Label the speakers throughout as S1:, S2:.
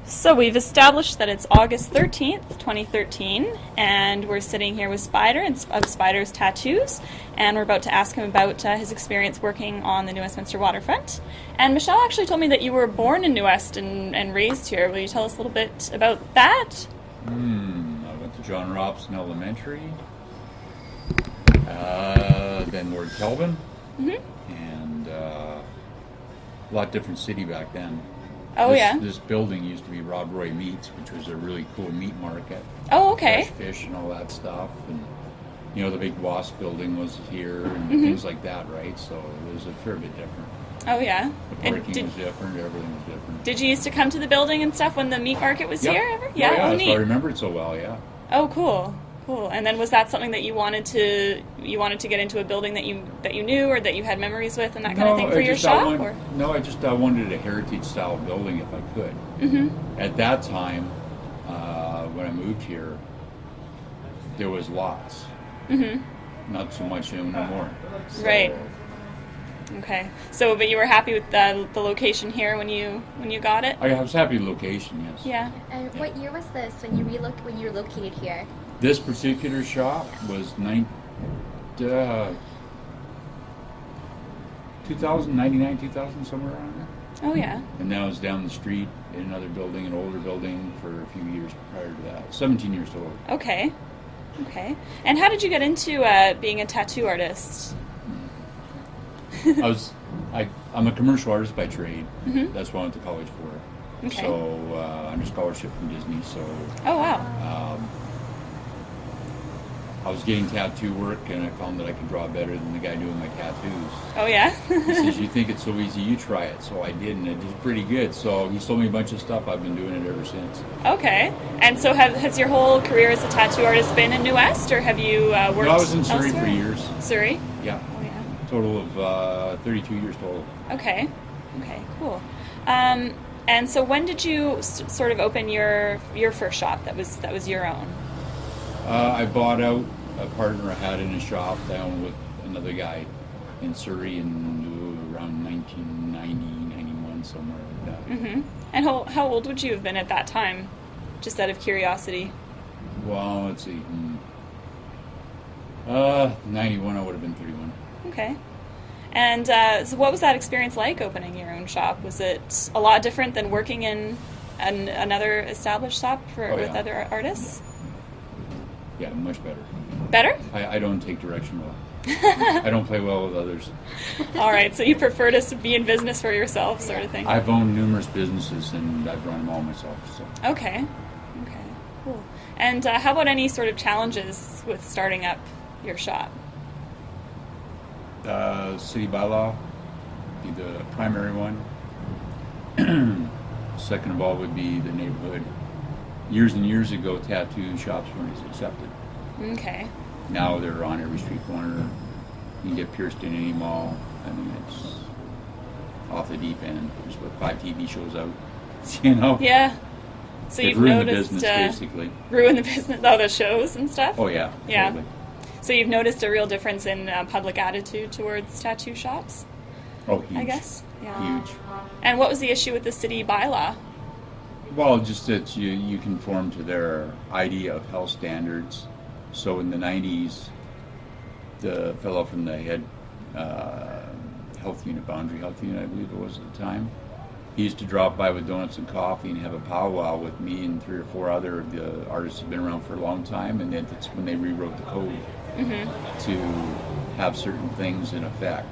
S1: So we've established that it's August 13th, 2013, and we're sitting here with Spider of Spider's Tattoos, and we're about to ask him about his experience working on the New Westminster waterfront. And Michelle actually told me that you were born in New West and raised here. Will you tell us a little bit about that?
S2: I went to John Robson Elementary, then Lord Kelvin, and a lot different city back then.
S1: Oh, yeah?
S2: This building used to be Rob Roy Meats, which was a really cool meat market.
S1: Oh, okay.
S2: Fresh fish and all that stuff. And, you know, the big Wasp building was here and things like that, right? So it was a fair bit different.
S1: Oh, yeah.
S2: The parking was different, everything was different.
S1: Did you used to come to the building and stuff when the meat market was here ever?
S2: Yeah,
S1: Oh,
S2: that's
S1: neat.
S2: why I remember it so well, yeah.
S1: Oh, cool. Cool. And then was that something that you wanted to get into a building that you knew or that you had memories with and that kind of thing for your shop?
S2: No, I just wanted a heritage style building if I could. At that time, when I moved here, there was lots. Not so much anymore. So,
S1: right. Okay. So, but you were happy with the location here when you got it?
S2: I was happy with the location, yes.
S1: Yeah.
S3: And what year was this when you were located here?
S2: This particular shop was 2099, 2000, somewhere around there.
S1: Oh, yeah.
S2: And now it's down the street in another building, an older building, for a few years prior to that. 17 years total.
S1: Okay. Okay. And how did you get into being a tattoo artist?
S2: I'm a commercial artist by trade. That's what I went to college for.
S1: Okay.
S2: So under scholarship from Disney. So.
S1: Oh, wow.
S2: I was getting tattoo work, and I found that I could draw better than the guy doing my tattoos.
S1: Oh, yeah?
S2: He says, "You think it's so easy? You try it." So I did, and it did pretty good. So he sold me a bunch of stuff. I've been doing it ever since.
S1: Okay. And so has your whole career as a tattoo artist been in New West, or have you worked
S2: No, I was in Surrey
S1: elsewhere?
S2: for years.
S1: Surrey?
S2: Yeah.
S1: Oh, yeah.
S2: Total of 32 years total.
S1: Okay. Okay, cool. And so when did you sort of open your first shop that was your own?
S2: I bought out a partner I had in a shop down with another guy in Surrey in around 1990, 91, somewhere like that.
S1: And how old would you have been at that time, just out of curiosity?
S2: Well, let's see. 91, I would have been 31.
S1: Okay. And so what was that experience like, opening your own shop? Was it a lot different than working in another established shop with other artists?
S2: Yeah, much better.
S1: Better?
S2: I don't take direction well. I don't play well with others.
S1: All right, so you prefer to be in business for yourself, sort of thing.
S2: I've owned numerous businesses, and I've run them all myself. So.
S1: Okay. Okay, cool. And how about any sort of challenges with starting up your shop?
S2: City bylaw be the primary one. Second of all would be the neighborhood. Years and years ago, tattoo shops weren't as accepted.
S1: Okay.
S2: Now they're on every street corner. You can get pierced in any mall. I mean, it's off the deep end. There's what, 5 TV shows out. You know?
S1: Yeah. So
S2: They've
S1: you've
S2: ruined
S1: noticed
S2: the business, basically.
S1: Ruin the business, all the shows and stuff?
S2: Oh yeah.
S1: Yeah.
S2: Totally.
S1: So you've noticed a real difference in public attitude towards tattoo shops?
S2: Oh, huge.
S1: I guess. Yeah.
S2: Huge.
S1: And what was the issue with the city bylaw?
S2: Well, just that you conform to their idea of health standards. So in the 90s, the fellow from the head health unit, Boundary Health Unit, I believe it was at the time, he used to drop by with donuts and coffee and have a powwow with me and 3 or 4 other of the artists who've been around for a long time, and then that's when they rewrote the code to have certain things in effect.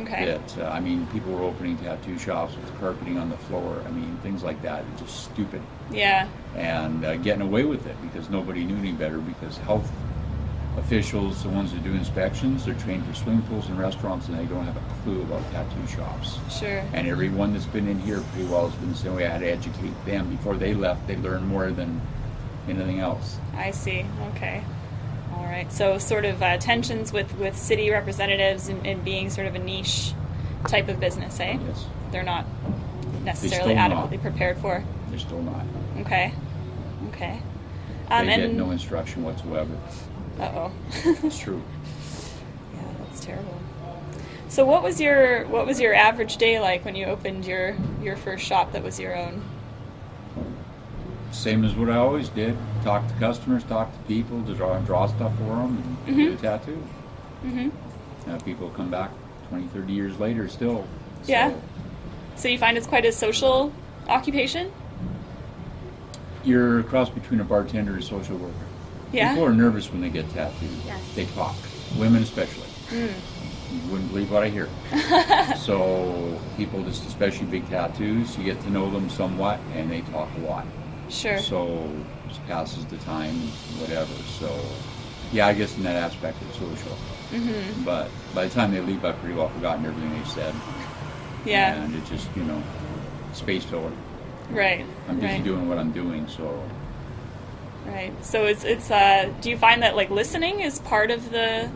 S1: Okay.
S2: That, I mean, people were opening tattoo shops with carpeting on the floor. I mean, things like that are just stupid.
S1: Yeah.
S2: And getting away with it because nobody knew any better, because health officials, the ones that do inspections, they're trained for swimming pools and restaurants, and they don't have a clue about tattoo shops.
S1: Sure.
S2: And everyone that's been in here pretty well has been saying we had to educate them. Before they left, they learned more than anything else.
S1: I see. Okay. All right. So sort of tensions with city representatives and being sort of a niche type of business, eh?
S2: Yes.
S1: They're not necessarily adequately prepared for.
S2: They're still not.
S1: Okay. Okay.
S2: They get no instruction whatsoever.
S1: Uh-oh.
S2: It's true.
S1: Yeah, that's terrible. So what was your average day like when you opened your first shop that was your own?
S2: Same as what I always did. Talk to customers, talk to people, to draw stuff for them, and get a tattoo. People come back 20, 30 years later still.
S1: Yeah. So you find it's quite a social occupation?
S2: You're a cross between a bartender and a social worker.
S1: Yeah.
S2: People are nervous when they get tattooed.
S3: Yes.
S2: They talk. Women especially. You wouldn't believe what I hear. So people, just especially big tattoos, you get to know them somewhat, and they talk a lot.
S1: Sure.
S2: So just passes the time, whatever. So yeah, I guess in that aspect it's social. But by the time they leave, I've pretty well forgotten everything they said.
S1: Yeah.
S2: And it's just, space filler.
S1: Right.
S2: I'm busy
S1: right.
S2: doing what I'm doing, so.
S1: Right. So it's do you find that like listening is part of the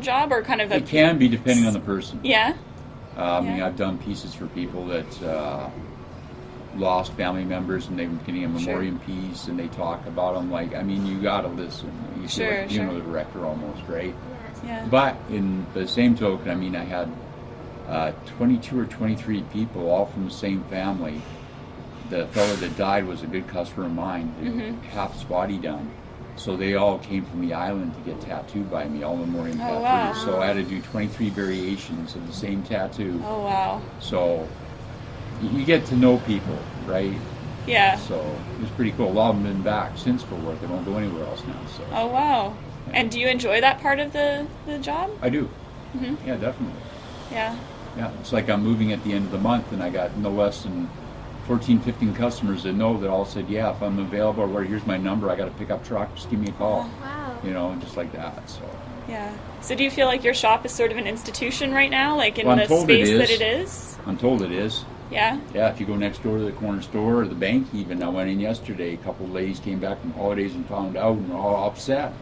S1: job, or kind of
S2: It can be depending on the person.
S1: Yeah.
S2: I mean, I've done pieces for people that lost family members, and they've been getting a memoriam piece, and they talk about them. Like, I mean, you gotta listen. You feel like a funeral director almost, right?
S3: Yes.
S1: Yeah.
S2: But in the same token, I mean, I had 22 or 23 people, all from the same family. The fellow that died was a good customer of mine. Half his body done. So they all came from the island to get tattooed by me, all memoriam tattoos.
S1: wow.
S2: So I had to do 23 variations of the same tattoo.
S1: Oh wow.
S2: So you get to know people, right?
S1: Yeah.
S2: So it was pretty cool. A lot of them have been back since for work. They don't go anywhere else now. So
S1: Oh wow. And do you enjoy that part of the job?
S2: I do. Yeah, definitely.
S1: Yeah.
S2: Yeah, it's like I'm moving at the end of the month, and I got no less than 14, 15 customers that know that all said, yeah, if I'm available, or here's my number, I got a pickup truck, just give me a call.
S3: Wow.
S2: Just like that. So.
S1: Yeah. So do you feel like your shop is sort of an institution right now, like in
S2: Well, I'm
S1: the
S2: told
S1: space
S2: it is.
S1: that it is?
S2: I'm told it is.
S1: Yeah.
S2: Yeah, if you go next door to the corner store or the bank even, I went in yesterday, a couple of ladies came back from holidays and found out, and were all upset.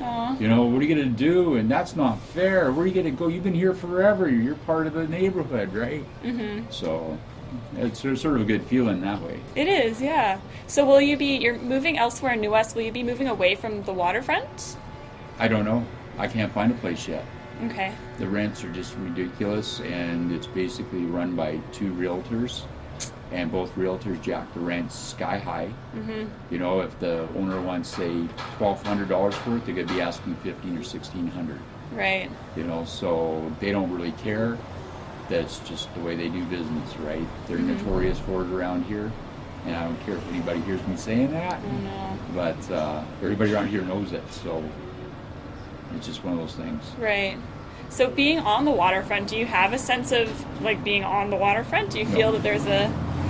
S1: Aw.
S2: What are you going to do? And that's not fair. Where are you going to go? You've been here forever. You're part of the neighborhood, right? So it's sort of a good feeling that way.
S1: It is, yeah. So you're moving elsewhere in New West, will you be moving away from the waterfront?
S2: I don't know. I can't find a place yet.
S1: Okay.
S2: The rents are just ridiculous, and it's basically run by two realtors, and both realtors jack the rents sky high. If the owner wants, say, $1,200 for it, they're going to be asking $1,500 or $1,600.
S1: Right.
S2: So they don't really care. That's just the way they do business, right? They're notorious for it around here, and I don't care if anybody hears me saying that.
S1: Oh no.
S2: But everybody around here knows it, so it's just one of those things.
S1: Right. So being on the waterfront, do you have a sense of like being on the waterfront? Do you feel that there's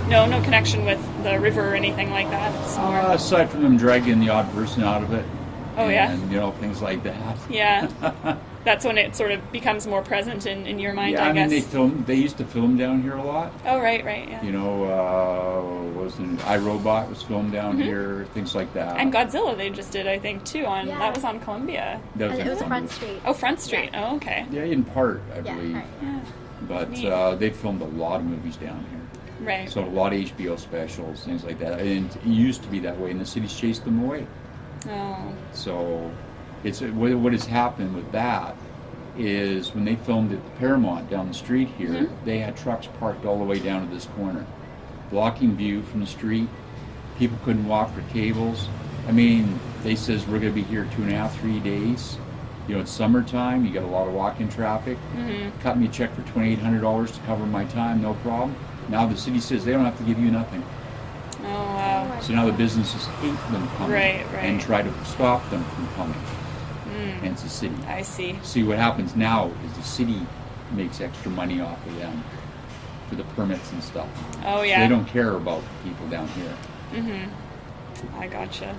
S1: no connection with the river or anything like that? It's more...
S2: Aside from them dragging the odd person out of it.
S1: Oh, yeah.
S2: And, things like that.
S1: Yeah. That's when it sort of becomes more present in your mind,
S2: Yeah,
S1: I
S2: I mean,
S1: guess.
S2: they used to film down here a lot.
S1: Oh, right, yeah.
S2: iRobot was filmed down here, things like that.
S1: And Godzilla they just did, I think, too. That was on Columbia.
S2: That was
S3: And
S2: in
S3: it was
S2: Columbia.
S3: Front Street.
S1: Oh, Front Street.
S3: Yeah.
S1: Oh, okay.
S2: Yeah, in part, I
S3: Yeah,
S2: believe.
S3: right.
S1: Yeah.
S2: But
S1: Neat.
S2: they filmed a lot of movies down here.
S1: Right.
S2: So a lot of HBO specials, things like that. And it used to be that way, and the cities chased them away.
S1: Oh.
S2: So it's what has happened with that is when they filmed at the Paramount down the street here, they had trucks parked all the way down to this corner, blocking view from the street. People couldn't walk for cables. I mean, they says we're going to be here 2.5, 3 days. It's summertime. You got a lot of walk-in traffic. Cut me a check for $2,800 to cover my time, no problem. Now the city says they don't have to give you nothing.
S1: Oh, wow.
S2: So now the businesses hate them coming
S1: Right.
S2: and try to stop them from coming. And it's the city.
S1: I see.
S2: See, what happens now is the city makes extra money off of them for the permits and stuff.
S1: Oh,
S2: So
S1: yeah.
S2: they don't care about the people down here.
S1: I gotcha.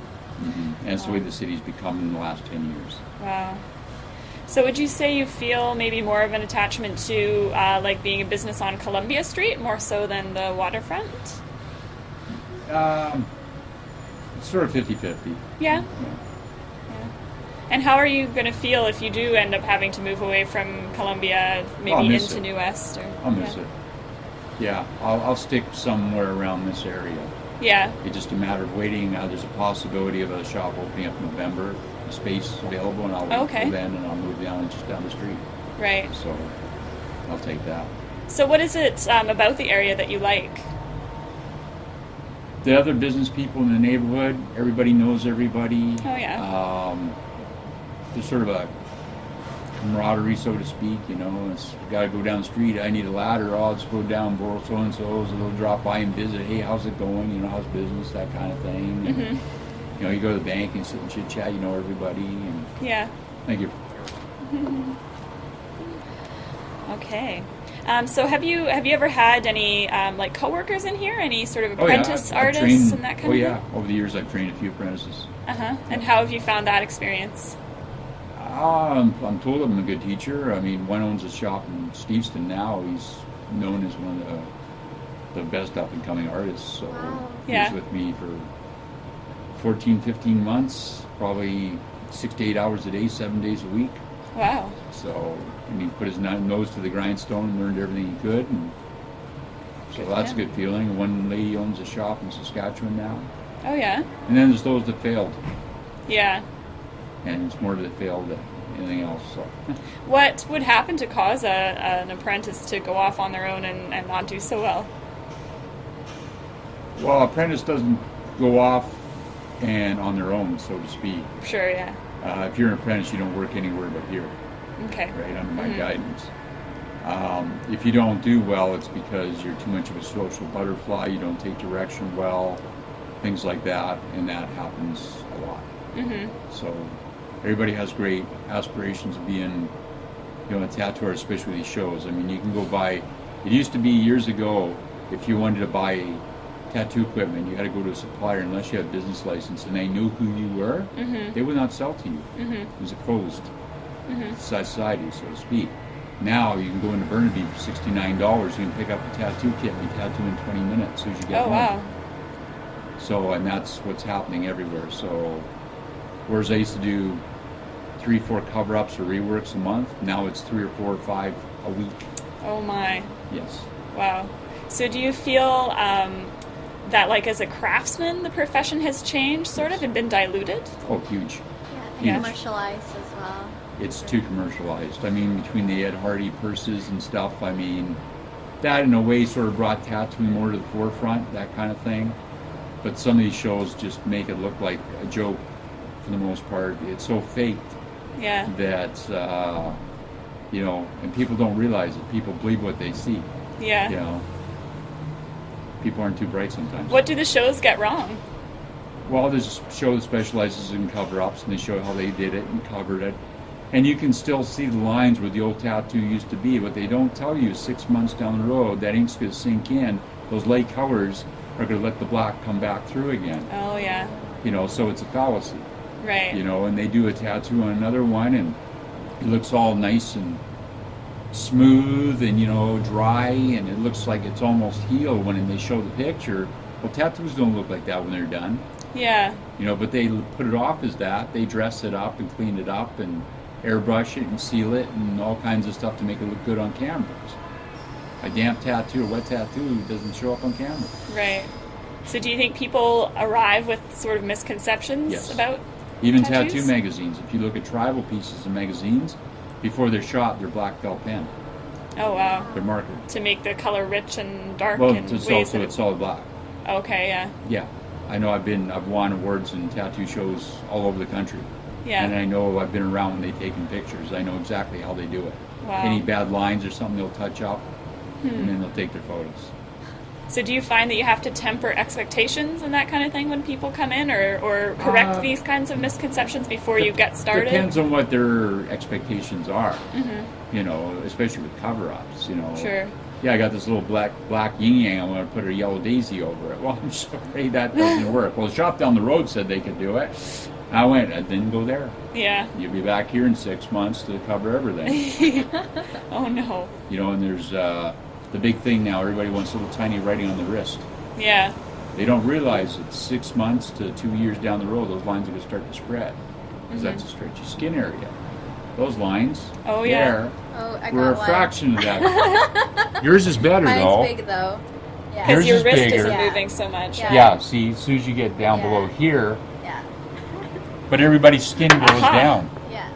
S2: And it's the way the city's become in the last 10 years.
S1: Wow. So would you say you feel maybe more of an attachment to like being a business on Columbia Street more so than the waterfront?
S2: It's sort of 50-50.
S1: Yeah. And how are you going to feel if you do end up having to move away from Columbia, maybe
S2: miss
S1: into
S2: it.
S1: New West? Or,
S2: I'll miss it. Yeah, I'll stick somewhere around this area.
S1: Yeah.
S2: It's just a matter of waiting. There's a possibility of a shop opening up in November, a space available, and I'll wait till then, and I'll move just down the street.
S1: Right.
S2: So I'll take that.
S1: So what is it about the area that you like?
S2: the other business people in the neighborhood, everybody knows everybody.
S1: Oh, yeah.
S2: There's sort of a camaraderie, so to speak. You know, it's got to go down the street. I need a ladder. I'll just go down, borrow so and so's, and they'll drop by and visit. Hey, how's it going? You know, how's business? That kind of thing. And, you know, you go to the bank and sit and chit chat. You know everybody. And
S1: Yeah.
S2: thank you.
S1: Okay. So have you ever had any like coworkers in here? Any sort of apprentice
S2: I've
S1: artists
S2: trained,
S1: and that kind
S2: oh,
S1: of
S2: yeah.
S1: thing?
S2: Over the years, I've trained a few apprentices.
S1: And how have you found that experience?
S2: I'm told I'm a good teacher. I mean, one owns a shop in Steveston now. He's known as one of the best up-and-coming artists. So
S3: Wow.
S1: Yeah.
S2: he was with me for 14, 15 months, probably 6 to 8 hours a day, 7 days a week.
S1: Wow.
S2: So, and he put his nose to the grindstone and learned everything he could. And so that's a good feeling. One lady owns a shop in Saskatchewan now.
S1: Oh, yeah.
S2: And then there's those that failed.
S1: Yeah.
S2: And it's more that failed than anything else. So.
S1: What would happen to cause an apprentice to go off on their own and not do so well?
S2: Well, apprentice doesn't go off and on their own, so to speak.
S1: Sure, yeah.
S2: If you're an apprentice, you don't work anywhere but here,
S1: Okay.
S2: right, under my guidance. If you don't do well, it's because you're too much of a social butterfly, you don't take direction well, things like that, and that happens a lot. So everybody has great aspirations of being, you know, a tattoo artist, especially these shows. I mean, you can go buy, it used to be years ago, if you wanted to buy tattoo equipment, you had to go to a supplier unless you had a business license and they knew who you were, they would not sell to you. It was a closed society, so to speak. Now you can go into Burnaby for $69, you can pick up a tattoo kit and you tattoo in 20 minutes as soon as you get home.
S1: Wow.
S2: So, and that's what's happening everywhere. So, whereas I used to do 3, 4 cover-ups or reworks a month, now it's 3 or 4 or 5 a week.
S1: Oh, my.
S2: Yes.
S1: Wow. So do you feel that, like, as a craftsman, the profession has changed, sort of, and been diluted?
S2: Oh, huge.
S3: Yeah,
S2: Huge.
S3: commercialized as well.
S2: It's too commercialized. I mean, between the Ed Hardy purses and stuff, I mean, that in a way sort of brought tattooing more to the forefront, that kind of thing. But some of these shows just make it look like a joke for the most part. It's so faked
S1: Yeah.
S2: that, you know, and people don't realize it. People believe what they see,
S1: Yeah.
S2: you know. People aren't too bright sometimes.
S1: What do the shows get wrong?
S2: Well, there's a show that specializes in cover-ups, and they show how they did it and covered it. And you can still see the lines where the old tattoo used to be. What they don't tell you is 6 months down the road, that ink's going to sink in. Those light colors are going to let the black come back through again.
S1: Oh, yeah.
S2: You know, so it's a fallacy.
S1: Right.
S2: You know, and they do a tattoo on another one, and it looks all nice and smooth and, you know, dry, and it looks like it's almost healed when they show the picture. Well, tattoos don't look like that when they're done.
S1: Yeah.
S2: You know, but they put it off as that. They dress it up and clean it up and airbrush it and seal it and all kinds of stuff to make it look good on cameras. A damp tattoo, a wet tattoo doesn't show up on camera.
S1: Right. So do you think people arrive with sort of misconceptions
S2: Yes.
S1: about
S2: Even
S1: tattoos?
S2: tattoo magazines. If you look at tribal pieces of magazines, before they're shot, they're black felt pen.
S1: Oh, wow.
S2: They're marketed.
S1: To make the color rich and dark
S2: Well,
S1: in
S2: it's
S1: ways
S2: also
S1: that
S2: it's solid black.
S1: Okay, yeah.
S2: Yeah, I know. I've won awards in tattoo shows all over the country.
S1: Yeah.
S2: And I know I've been around when they taken pictures. I know exactly how they do it.
S1: Wow.
S2: Any bad lines or something, they'll touch up, and then they'll take their photos.
S1: So do you find that you have to temper expectations and that kind of thing when people come in, or correct these kinds of misconceptions before you get started?
S2: Depends on what their expectations are. You know, especially with cover-ups. You know.
S1: Sure.
S2: Yeah, I got this little black yin yang. I'm going to put a yellow daisy over it. Well, I'm sorry, that doesn't work. Well, the shop down the road said they could do it. I didn't go there.
S1: Yeah.
S2: You'll be back here in 6 months to cover everything.
S1: Oh, no.
S2: You know, and there's the big thing now. Everybody wants little tiny writing on the wrist.
S1: Yeah.
S2: They don't realize that 6 months to 2 years down the road, those lines are going to start to spread because that's a stretchy skin area. Those lines
S1: Oh, yeah.
S2: there
S3: Oh, I
S2: were a
S3: got one.
S2: fraction of that. Yours is better,
S3: Mine's
S2: though.
S3: big though. Yeah.
S1: Because
S2: Yours
S1: your
S2: is
S1: wrist
S2: bigger.
S1: isn't
S3: Yeah.
S1: moving so much.
S3: Yeah.
S2: Yeah, see, as soon as you get down
S3: Yeah.
S2: below here,
S3: Yeah.
S2: but everybody's skin goes
S1: Aha.
S2: down
S3: Yeah.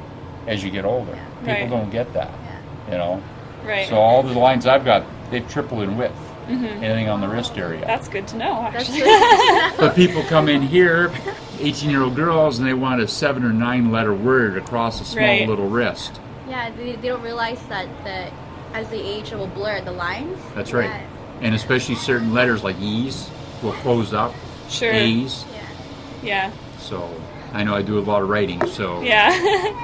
S2: as you get older.
S3: Yeah.
S2: People
S1: Right.
S2: don't get that,
S3: Yeah.
S2: you know.
S1: Right.
S2: So all the lines I've got, they triple in width. anything on the wrist area.
S1: That's good to know,
S3: That's
S1: actually.
S3: good.
S2: But people come in here, 18-year-old girls, and they want a 7 or 9 letter word across a small
S1: Right.
S2: little wrist.
S3: Yeah, they don't realize that as they age, it will blur the lines.
S2: That's right.
S3: Yeah.
S2: And especially certain letters like E's will close up.
S1: Sure.
S2: A's.
S3: Yeah.
S1: Yeah.
S2: So I know I do a lot of writing, so
S1: Yeah.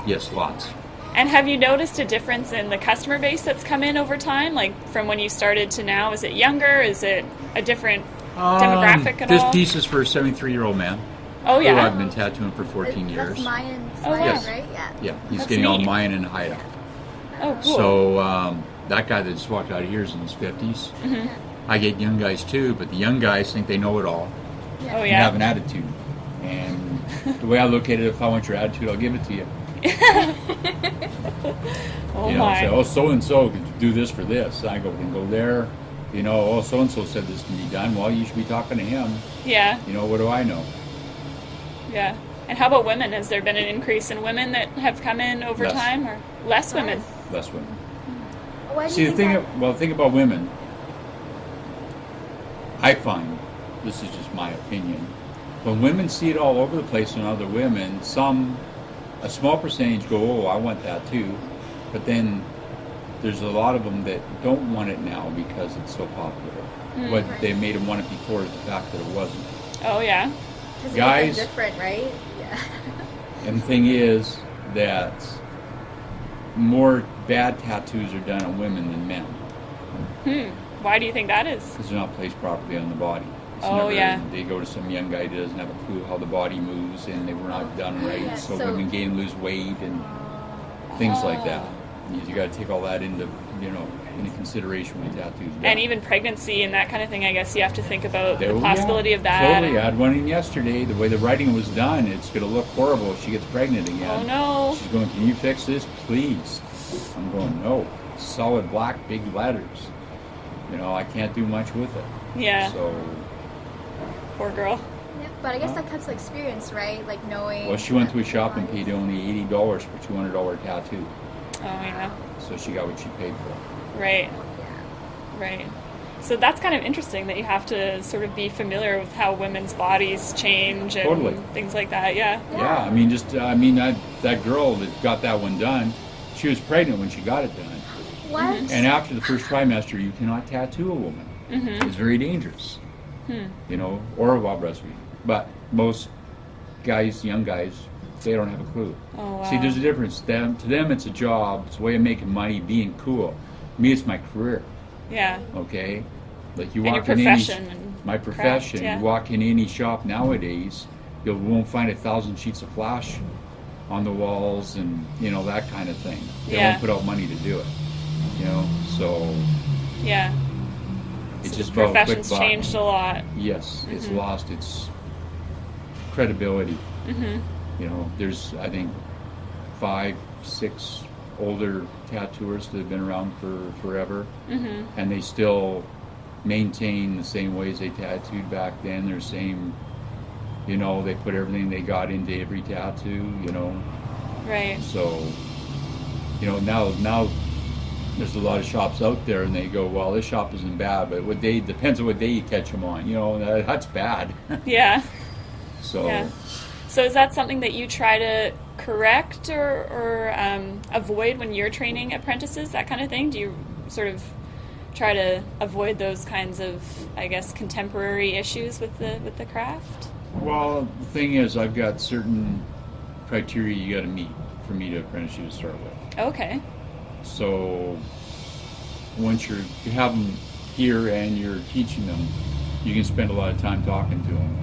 S2: yes, lots.
S1: And have you noticed a difference in the customer base that's come in over time? Like from when you started to now? Is it younger? Is it a different demographic at
S2: This
S1: all?
S2: piece is for a 73-year-old man.
S1: Oh,
S2: Who I've
S1: yeah.
S2: been tattooing for 14 years.
S3: That's Mayan,
S1: Oh, wow.
S2: Yes.
S3: right? Yeah.
S2: Yeah, he's
S1: That's
S2: getting all
S1: neat.
S2: Mayan and Haida.
S1: Oh, cool.
S2: So that guy that just walked out of here is in his 50s. I get young guys too, but the young guys think they know it all
S1: oh,
S2: and
S1: yeah.
S2: have an attitude. And the way I look at it, if I want your attitude, I'll give it to you.
S1: Oh,
S2: You know,
S1: my.
S2: say, oh, so and so could do this for this. I go, then go there. You know, oh, so and so said this can be done. Well, you should be talking to him.
S1: Yeah.
S2: You know, what do I know?
S1: Yeah. And how about women? Has there been an increase in women that have come in over
S2: Less.
S1: time, or less women?
S2: Less women.
S3: Why do
S2: See,
S3: you
S2: the
S3: think
S2: thing, the thing about women, I find, this is just my opinion, when women see it all over the place in other women, a small percentage go, oh, I want that too, but then there's a lot of them that don't want it now because it's so popular. What they made them want it before is the fact that it wasn't.
S1: Oh, yeah.
S3: Because
S2: guys-
S3: it's different, right? Yeah.
S2: And the thing is that more bad tattoos are done on women than men
S1: Why do you think that is?
S2: because they're not placed properly on the body. It's
S1: Oh, yeah.
S2: They go to some young guy that doesn't have a clue how the body moves and they were not done right,
S3: Yeah,
S2: so,
S3: so-
S2: women gain and lose weight and things like that. You got to take all that into consideration when tattoos.
S1: And even pregnancy and that kind of thing, I guess you have to think about the
S2: Oh,
S1: possibility
S2: yeah,
S1: of that.
S2: Totally. I had one in yesterday. The way the writing was done, it's going to look horrible if she gets pregnant again.
S1: Oh, no.
S2: She's going, can you fix this, please? I'm going, no. Solid black, big letters. I can't do much with it.
S1: Yeah.
S2: So,
S1: Poor girl.
S3: Yeah, but I guess that comes with experience, right? Like knowing.
S2: well, she went to a shop and paid only $80 for a $200 tattoo.
S1: Oh, yeah.
S2: So she got what she paid for.
S1: Right.
S3: Yeah.
S1: Right. So that's kind of interesting that you have to sort of be familiar with how women's bodies change and
S2: Totally.
S1: things like that. Yeah.
S2: Yeah, that girl that got that one done, she was pregnant when she got it done.
S3: What?
S2: And after the first trimester, you cannot tattoo a woman. It's very dangerous. Or while breastfeeding. But most guys, young guys, they don't have a clue.
S1: Oh, wow.
S2: See, there's a difference. To them, it's a job. It's a way of making money, being cool. Me, it's my career.
S1: Yeah.
S2: Okay, like you
S1: And
S2: walk
S1: your
S2: in
S1: profession
S2: any
S1: and
S2: my
S1: craft,
S2: profession.
S1: yeah.
S2: You walk in any shop nowadays, you won't find 1,000 sheets of flash on the walls and that kind of thing. They
S1: Yeah.
S2: won't put out money to do it. So
S1: Yeah.
S2: it's
S1: So
S2: just
S1: the
S2: about a quick
S1: profession's
S2: buck.
S1: changed a lot.
S2: Yes, it's lost its credibility. There's I think 5, 6 older tattooers that have been around for forever, and they still maintain the same ways they tattooed back then. Their same, they put everything they got into every tattoo.
S1: Right.
S2: So, now there's a lot of shops out there, and they go, well, this shop isn't bad, but what day depends on what day you catch them on. That's bad.
S1: Yeah.
S2: So.
S1: Yeah. So is that something that you try to correct or avoid when you're training apprentices, that kind of thing? Do you sort of try to avoid those kinds of, I guess, contemporary issues with the craft?
S2: Well, the thing is, I've got certain criteria you got to meet for me to apprentice you to start with.
S1: Okay.
S2: So once you have them here and you're teaching them, you can spend a lot of time talking to them,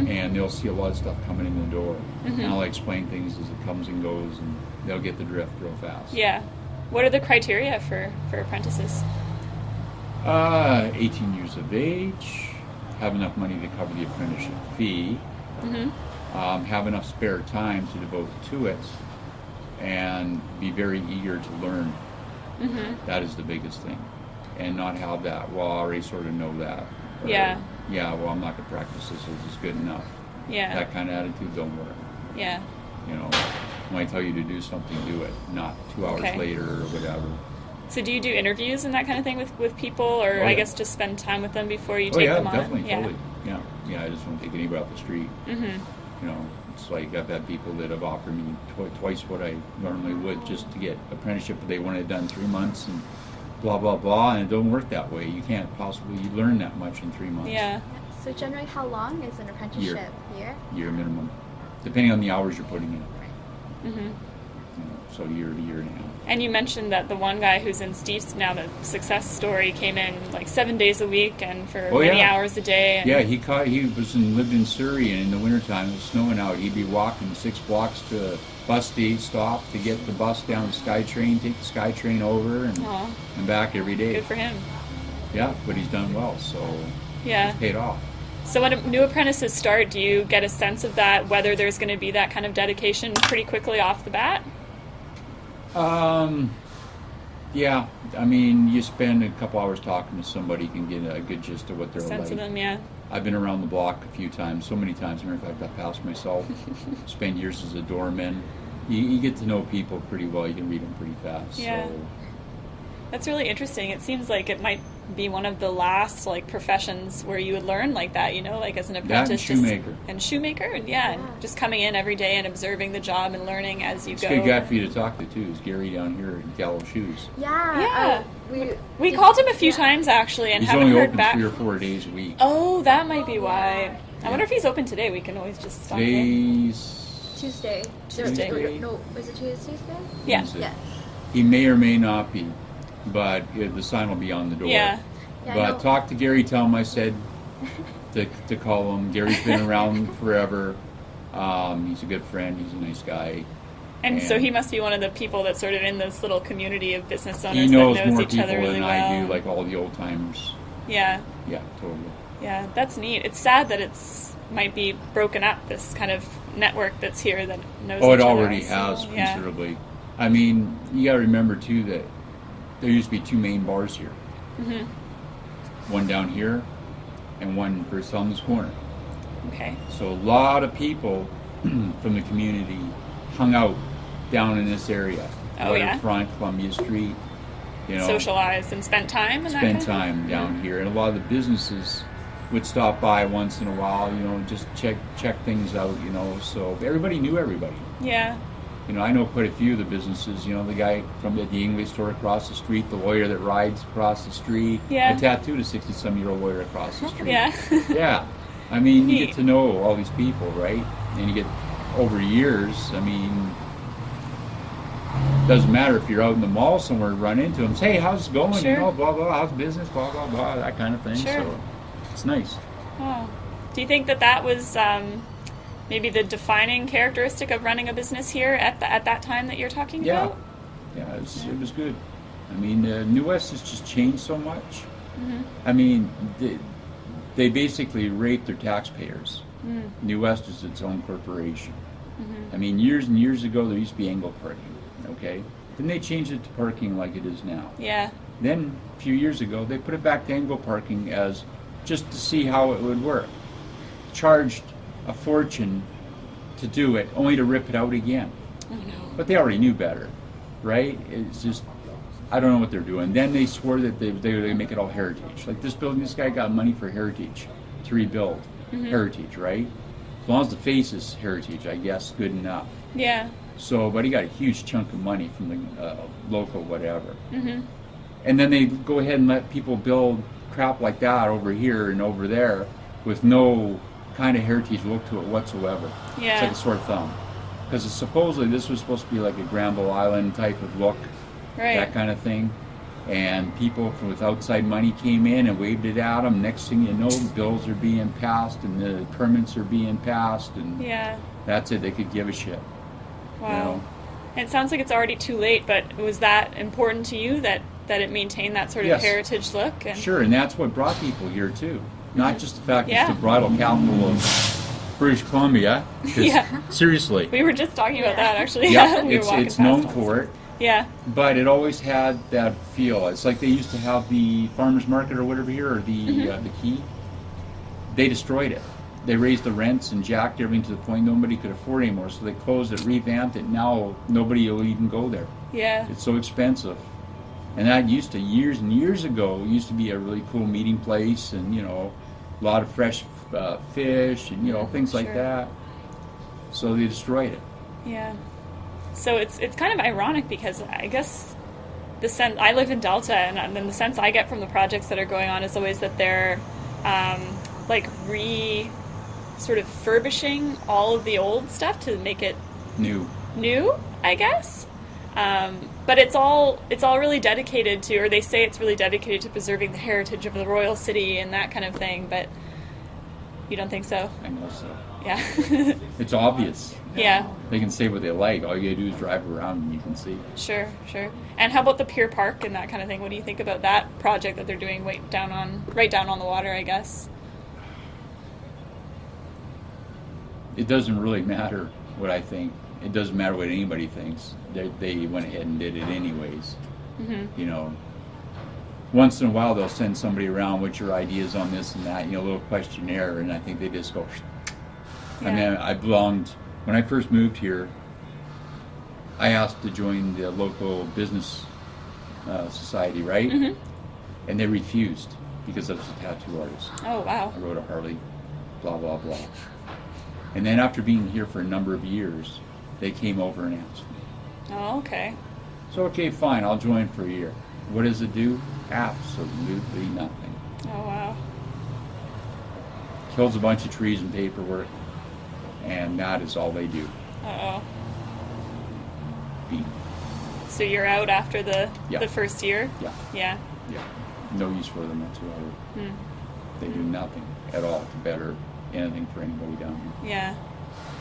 S2: and they'll see a lot of stuff coming in the door. And I'll explain things as it comes and goes, and they'll get the drift real fast.
S1: Yeah. What are the criteria for apprentices?
S2: 18 years of age, have enough money to cover the apprenticeship fee, have enough spare time to devote to it, and be very eager to learn. That is the biggest thing. And not have that, well, I already sort of know that. Or,
S1: Yeah.
S2: Yeah, well, I'm not going to practice this, it's good enough.
S1: Yeah.
S2: That kind of attitude don't work.
S1: Yeah.
S2: When I tell you to do something, do it. Not 2 hours
S1: Okay.
S2: later or whatever.
S1: So do you do interviews and that kind of thing with people, or
S2: Oh,
S1: I
S2: yeah.
S1: guess just spend time with them before you
S2: Oh
S1: take
S2: yeah,
S1: them on?
S2: definitely,
S1: Yeah.
S2: totally. Yeah. I just don't take anybody off the street.
S1: Mm-hmm.
S2: You know, it's like I've had people that have offered me twice what I normally would just to get apprenticeship, but they want it done in 3 months and blah blah blah, and it don't work that way. You can't possibly learn that much in 3 months.
S1: Yeah.
S3: So generally, how long is an apprenticeship?
S2: Year minimum, depending on the hours you're putting in.
S1: Mm-hmm.
S2: You know, so year to year and a half.
S1: And you mentioned that the one guy who's in Steve's now, the success story, came in like 7 days a week and for many hours a day. And
S2: Yeah, he lived in Surrey, and in the wintertime, it was snowing out. He'd be walking 6 blocks to a bus stop to get the bus down the SkyTrain, take the SkyTrain over
S1: Aw.
S2: and back every day.
S1: Good for him.
S2: Yeah, but he's done well, so
S1: Yeah.
S2: it's paid off.
S1: So when new apprentices start, do you get a sense of that, whether there's going to be that kind of dedication pretty quickly off the bat?
S2: Yeah, I mean, you spend a couple hours talking to somebody, you can get a good gist of what they're
S1: Sense
S2: like.
S1: of them, yeah.
S2: I've been around the block a few times, so many times. Matter of fact, I passed myself. Spent years as a doorman. You get to know people pretty well. You can read them pretty fast.
S1: Yeah.
S2: So.
S1: That's really interesting. It seems like it might be one of the last like professions where you would learn like that, you know, like as an apprentice.
S2: That and shoemaker.
S1: And shoemaker, and just coming in every day and observing the job and learning as you
S2: It's
S1: go.
S2: a good guy for you to talk to, too, is Gary down here in Gallows Shoes.
S3: Yeah.
S1: We called him a few times actually and
S2: He's
S1: haven't
S2: only
S1: heard
S2: open
S1: back.
S2: 3 or 4 days a week.
S1: Oh, that might be why. I
S2: Yeah.
S1: wonder if he's open today. We can always just stop in.
S3: Tuesday.
S1: Tuesday.
S3: No, was it Tuesday?
S1: Yeah.
S2: Wednesday.
S3: Yeah.
S2: He may or may not be, but the sign will be on the door.
S1: Yeah.
S2: But talk to Gary, tell him I said to call him. Gary's been around forever. He's a good friend. He's a nice guy.
S1: And so he must be one of the people that's sort of in this little community of business owners
S2: He knows
S1: that knows
S2: more
S1: each
S2: people
S1: other really
S2: than
S1: well.
S2: I do, like all the old timers.
S1: Yeah.
S2: Yeah, totally.
S1: Yeah, that's neat. It's sad that might be broken up, this kind of network that's here that knows
S2: Oh,
S1: each
S2: it
S1: other.
S2: already
S1: So,
S2: has
S1: yeah.
S2: considerably. I mean, you got to remember too that there used to be 2 main bars here.
S1: Mm-hmm.
S2: One down here, and one first on this corner.
S1: Okay.
S2: So a lot of people from the community hung out down in this area.
S1: Oh, yeah?
S2: Waterfront, Columbia Street. You know,
S1: Socialized and spent time and that
S2: spend
S1: kind of
S2: time down here, and a lot of the businesses would stop by once in a while. You know, just check things out. You know, so everybody knew everybody.
S1: Yeah.
S2: You know, I know quite a few of the businesses. You know, the guy from the English store across the street, the lawyer that rides across the street.
S1: Yeah.
S2: I tattooed a 60-some-year-old lawyer across the street.
S1: Yeah.
S2: Yeah. I mean, you
S1: Neat.
S2: get to know all these people, right? And you get, over years, I mean, doesn't matter if you're out in the mall somewhere, run into them, say, hey, how's it going?
S1: Sure.
S2: You know, blah, blah, how's business, blah, blah, blah, that kind of thing.
S1: Sure.
S2: So it's nice.
S1: Oh. Do you think that was maybe the defining characteristic of running a business here at that time that you're talking
S2: Yeah.
S1: about?
S2: Yeah, it was good. I mean, New West has just changed so much.
S1: Mm-hmm.
S2: I mean, they basically rape their taxpayers.
S1: Mm.
S2: New West is its own corporation.
S1: Mm-hmm.
S2: I mean, years and years ago, there used to be angle parking, okay? Then they changed it to parking like it is now.
S1: Yeah.
S2: Then, a few years ago, they put it back to angle parking as just to see how it would work. Charged a fortune to do it, only to rip it out again.
S1: Oh no.
S2: But they already knew better, right? It's just, I don't know what they're doing. Then they swore that they make it all heritage. Like this building, this guy got money for heritage to rebuild.
S1: Mm-hmm.
S2: Heritage, right? As long as the face is heritage, I guess, good enough.
S1: Yeah.
S2: So, but he got a huge chunk of money from the local whatever.
S1: Mm-hmm.
S2: And then they go ahead and let people build crap like that over here and over there with no kind of heritage look to it whatsoever.
S1: Yeah.
S2: It's like a sore thumb. Because supposedly this was supposed to be like a Granville Island type of look,
S1: Right.
S2: that kind of thing. And people with outside money came in and waved it at them. Next thing you know, bills are being passed and the permits are being passed, and
S1: Yeah.
S2: that's it. They could give a shit.
S1: Wow.
S2: You know?
S1: It sounds like it's already too late, but was that important to you that it maintained that sort of
S2: Yes.
S1: heritage look? And
S2: Sure, and that's what brought people here too. Not just the fact
S1: Yeah.
S2: it's the bridal capital of British Columbia. 'Cause
S1: Yeah.
S2: seriously.
S1: we were just talking about that actually.
S2: Yeah,
S1: We were walking
S2: it's
S1: past
S2: known
S1: once.
S2: for it.
S1: Yeah.
S2: But it always had that feel. It's like they used to have the farmers market or whatever here, or the Key. They destroyed it. They raised the rents and jacked everything to the point nobody could afford anymore. So they closed it, revamped it. Now nobody will even go there.
S1: Yeah.
S2: It's so expensive. And that used to, years and years ago, used to be a really cool meeting place, and a lot of fresh fish, and things like
S1: Sure.
S2: that. So they destroyed it.
S1: Yeah. So it's kind of ironic because I guess the sense I live in Delta, and then the sense I get from the projects that are going on is always that they're like sort of furbishing all of the old stuff to make it
S2: New.
S1: I guess. But it's all really dedicated to, or they say it's really dedicated to preserving the heritage of the royal city and that kind of thing. But you don't think so?
S2: I know so.
S1: Yeah.
S2: It's obvious.
S1: Yeah.
S2: They can say what they like. All you gotta do is drive around and you can see.
S1: Sure. And how about the Pier Park and that kind of thing? What do you think about that project that they're doing right down on the water, I guess?
S2: It doesn't really matter what I think. It doesn't matter what anybody thinks. They went ahead and did it anyways.
S1: Mm-hmm.
S2: Once in a while they'll send somebody around, what's your ideas on this and that, a little questionnaire, and I think they just go,
S1: Yeah.
S2: I mean, when I first moved here, I asked to join the local business society, right?
S1: Mm-hmm.
S2: And they refused because I was a tattoo artist.
S1: Oh, wow.
S2: I rode a Harley, blah, blah, blah. And then after being here for a number of years, they came over and asked me.
S1: Oh, okay.
S2: So, okay, fine, I'll join for a year. What does it do? Absolutely nothing.
S1: Oh, wow.
S2: Kills a bunch of trees and paperwork, and that is all they do.
S1: Uh-oh.
S2: Beat.
S1: So you're out after the
S2: Yeah.
S1: first year?
S2: Yeah,
S1: Yeah.
S2: yeah. No use for them whatsoever.
S1: Hmm.
S2: They do nothing at all to better anything for anybody down here.
S1: Yeah.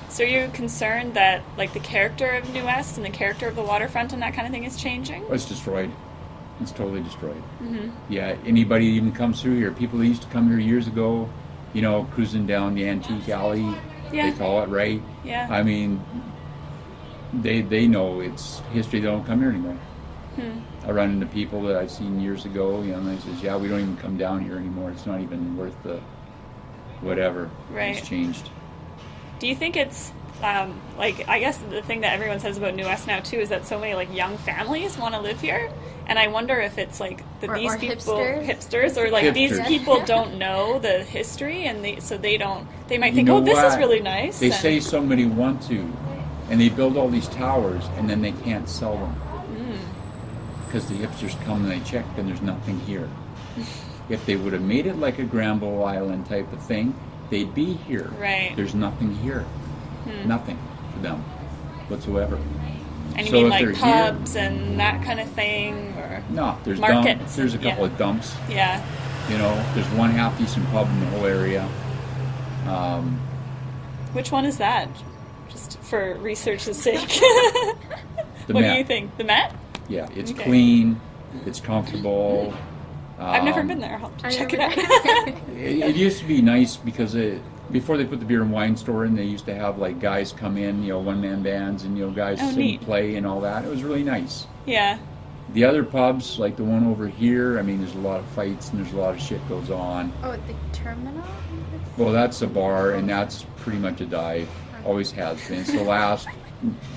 S1: So are you concerned that, like, the character of New West and the character of the waterfront and that kind of thing is changing?
S2: It's destroyed. It's totally destroyed.
S1: Mm-hmm.
S2: Yeah, anybody even comes through here. People that used to come here years ago, cruising down the antique alley,
S1: Yeah.
S2: they call it, right?
S1: Yeah.
S2: I mean, they know it's history. They don't come here anymore. I run into people that I've seen years ago, and they says, yeah, we don't even come down here anymore. It's not even worth the whatever.
S1: Right.
S2: It's changed.
S1: Do you think it's, I guess the thing that everyone says about New West now, too, is that so many, like, young families want to live here? And I wonder if it's, like, that
S3: Or
S1: these people,
S3: hipsters.
S1: or, like, these
S2: Hipsters.
S1: people don't know the history, and they might think,
S2: You know
S1: oh, this is
S2: what?
S1: really nice.
S2: They
S1: and-
S2: say somebody want to, and they build all these towers, and then they can't sell them. Because the hipsters come and they check, and there's nothing here. If they would have made it like a Granville Island type of thing, they'd be here.
S1: Right.
S2: There's nothing here. Nothing for them whatsoever.
S1: And you
S2: So
S1: mean,
S2: if
S1: like,
S2: they're here-
S1: pubs and that kind of thing? Or
S2: No, there's
S1: Markets,
S2: dumps. There's a couple
S1: yeah.
S2: of dumps.
S1: Yeah.
S2: There's one half decent pub in the whole area.
S1: Which one is that? Just for research's sake.
S2: The
S1: What
S2: Met.
S1: do you think? The Met?
S2: Yeah, it's
S1: Okay.
S2: clean. It's comfortable.
S1: I've never been there. I'll have to
S3: I've
S1: check it
S3: never
S1: out.
S3: been.
S2: It used to be nice because before they put the beer and wine store in, they used to have like guys come in, one-man bands, and guys
S1: Oh,
S2: sing,
S1: neat.
S2: play, and all that. It was really nice.
S1: Yeah.
S2: The other pubs, like the one over here, I mean, there's a lot of fights and there's a lot of shit goes on.
S3: Oh, the terminal?
S2: Well, that's a bar, and that's pretty much a dive. Always has been. It's the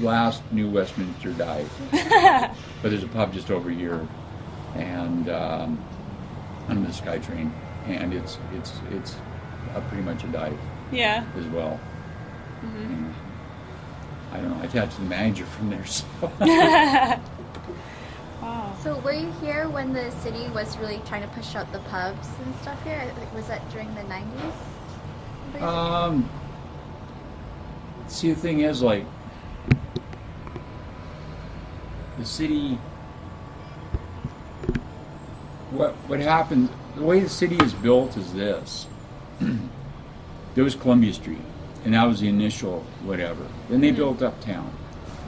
S2: last New Westminster dive. But there's a pub just over here, and under the SkyTrain, and it's pretty much a dive
S1: Yeah.
S2: as well. And I don't know. I talked to the manager from there, so
S1: Wow.
S3: So were you here when the city was really trying to push out the pubs and stuff here? Was that during the 90s?
S2: see, the thing is, like, the city. What happened? The way the city is built is this. There was Columbia Street, and that was the initial whatever. Then they built uptown.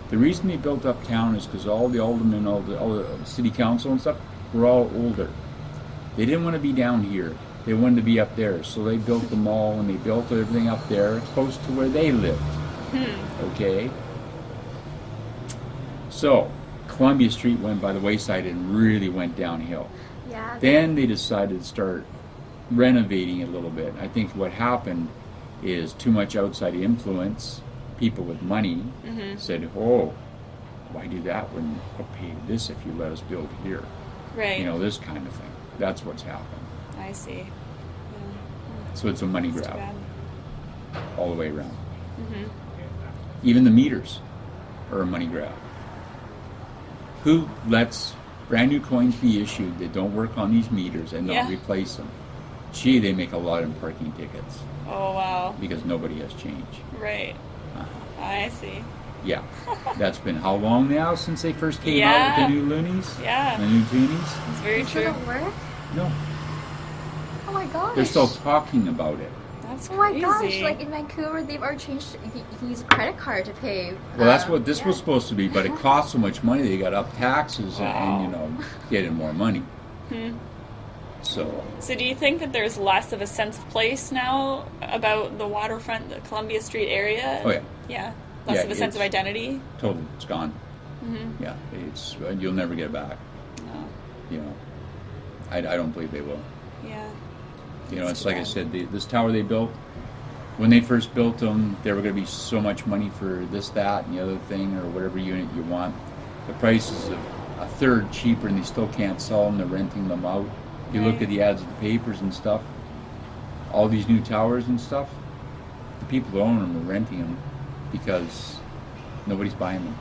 S2: The reason they built uptown is because all the aldermen, all the city council and stuff were all older. They didn't want to be down here. They wanted to be up there. So they built the mall and they built everything up there close to where they lived. Okay? So, Columbia Street went by the wayside and really went downhill.
S3: Yeah.
S2: Then they decided to start renovating it a little bit. I think what happened is too much outside influence. People with money said, oh, why do that when we'll pay this if you let us build here?
S1: Right.
S2: You know, this kind of thing. That's what's happened.
S1: I see. Yeah.
S2: So it's a money
S1: That's too
S2: grab
S1: bad.
S2: all the way around.
S1: Mm-hmm.
S2: Even the meters are a money grab. Who lets brand new coins be issued that don't work on these meters and
S1: Yeah.
S2: not replace them? Gee, they make a lot in parking tickets
S1: Oh, wow.
S2: because nobody has change.
S1: Right. I see.
S2: Yeah. That's been how long now since they first came out
S1: Yeah.
S2: with the new loonies?
S1: Yeah.
S2: The new toonies?
S1: It's very
S3: It
S1: true.
S3: shouldn't work?
S2: No.
S3: Oh my gosh.
S2: They're still talking about it.
S1: That's
S3: Oh my
S1: crazy.
S3: gosh, like in Vancouver, they've already changed. You can use a credit card to pay.
S2: Well, that's what this
S3: yeah.
S2: was supposed to be, but it cost so much money they got up taxes and, you
S1: Wow.
S2: know, getting more money.
S1: Hmm.
S2: So,
S1: So do you think that there's less of a sense of place now about the waterfront, the Columbia Street area?
S2: oh yeah,
S1: Yeah. Less
S2: Yeah,
S1: of a sense of
S2: it's-
S1: identity?
S2: totally, it's gone.
S1: Mm-hmm.
S2: Yeah, it's you'll never get it back.
S1: No.
S2: You know, I don't believe they will.
S1: Yeah.
S2: You know,
S1: That's
S2: it's like I
S1: bad.
S2: said, this tower they built, when they first built them, there were going to be so much money for this, that, and the other thing, or whatever unit you want. The price is a third cheaper, and they still can't sell them. They're renting them out. If you look
S1: Right.
S2: at the ads of the papers and stuff, all these new towers and stuff, the people who own them are renting them because nobody's buying them.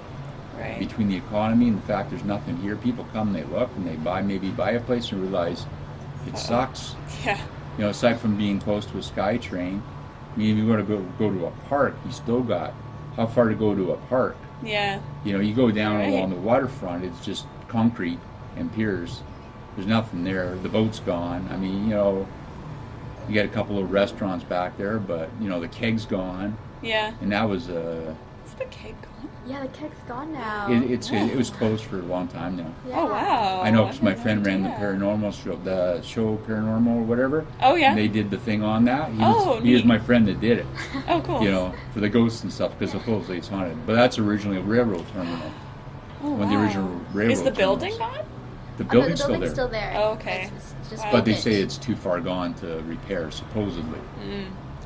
S1: Right.
S2: Between the economy and the fact there's nothing here, people come, they look, and they maybe buy a place and realize it sucks.
S1: Yeah.
S2: You know, aside from being close to a SkyTrain, I mean, if you want to go to a park, you still got how far to go to a park.
S1: Yeah.
S2: You know, you go down
S1: Right.
S2: along the waterfront, it's just concrete and piers. There's nothing there. The boat's gone. I mean, you know, you got a couple of restaurants back there, but you know, the keg's gone,
S1: Yeah.
S2: and that was
S1: Is the keg gone?
S3: Yeah, the keg's gone now.
S2: it was closed for a long time now.
S3: Yeah.
S1: Oh, wow.
S2: I know because my
S1: had no
S2: friend ran the
S1: idea.
S2: paranormal show, the show Paranormal or whatever.
S1: Oh, yeah?
S2: And they did the thing on that. He
S1: Oh,
S2: was
S1: neat.
S2: my friend that did it.
S1: Oh, cool.
S2: You know, for the ghosts and stuff, because supposedly it's haunted. But that's originally a railroad terminal.
S1: Oh,
S2: When the
S1: wow.
S2: original railroad
S1: Is the building
S2: terminals.
S1: gone?
S2: The
S3: Oh, no,
S2: building's,
S3: the building's still there.
S1: Oh, okay.
S3: It's just
S2: But they
S3: vacant.
S2: say it's too far gone to repair, supposedly.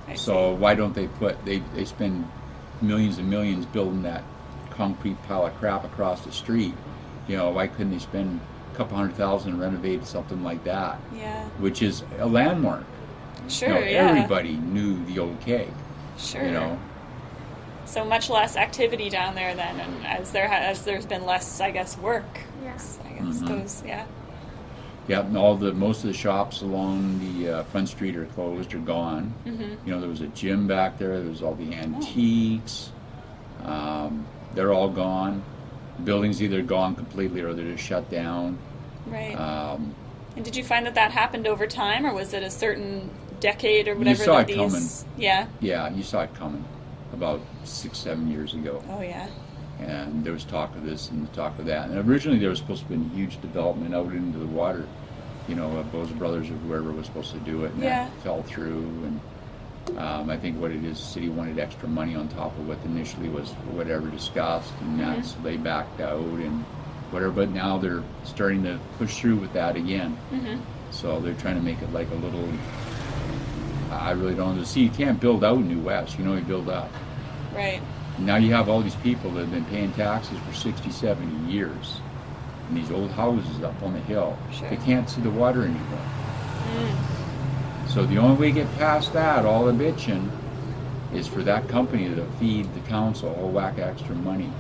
S1: I
S2: So why don't they they spend millions and millions building that concrete pile of crap across the street? You know, why couldn't they spend a couple $100,000 and renovate something like that?
S1: see. Yeah.
S2: Which is a landmark.
S1: Sure,
S2: You know,
S1: yeah.
S2: everybody knew the old keg.
S1: Sure.
S2: You know,
S1: So much less activity down there then, and as there's been less, I guess, work.
S3: Yes.
S1: I guess
S2: Mhm.
S1: goes, yeah.
S2: yeah, and most of the shops along the Front Street are closed or gone.
S1: Mm-hmm.
S2: You know, there was a gym back there. There was all the antiques. They're all gone. The building's either gone completely or they're just shut down.
S1: Right.
S2: Um,
S1: And did you find that happened over time, or was it a certain decade or whatever
S2: saw
S1: that
S2: it
S1: these? Yeah.
S2: yeah, you saw it coming about 6-7 years ago.
S1: Oh yeah.
S2: And there was talk of this and talk of that. And originally there was supposed to be a huge development out into the water. You know, Bose Brothers or whoever was supposed to do it, and
S1: Yeah.
S2: that fell through. And I think what it is, the city wanted extra money on top of what initially was whatever discussed, and that's they backed out and whatever. But now they're starting to push through with that again.
S1: Mm-hmm.
S2: So they're trying to make it like a little. I really don't know. See, you can't build out New West. You know, you build up.
S1: Right.
S2: Now you have all these people that have been paying taxes for 60, 70 years. And these old houses up on the hill.
S1: Sure.
S2: They can't see the water anymore.
S1: Mm.
S2: So the only way to get past that, all the bitching, is for that company to feed the council a whole whack of extra money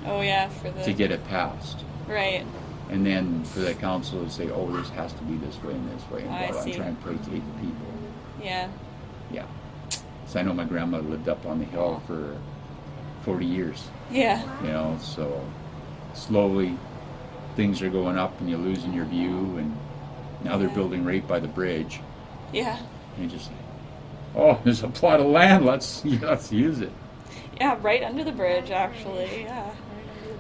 S1: Oh yeah, for the
S2: to get it passed.
S1: right.
S2: And then for the council to say, oh, this has to be this way and this way. And
S1: I
S2: blah, blah, and
S1: see.
S2: try and placate the people.
S1: Yeah.
S2: Yeah. So I know my grandmother lived up on the hill for 40 years.
S1: Yeah.
S2: You know, so slowly things are going up and you're losing your view, and now they're building right by the bridge.
S1: Yeah.
S2: And you just, oh, there's a plot of land, let's use it.
S1: Yeah. Right under the bridge, actually. Yeah.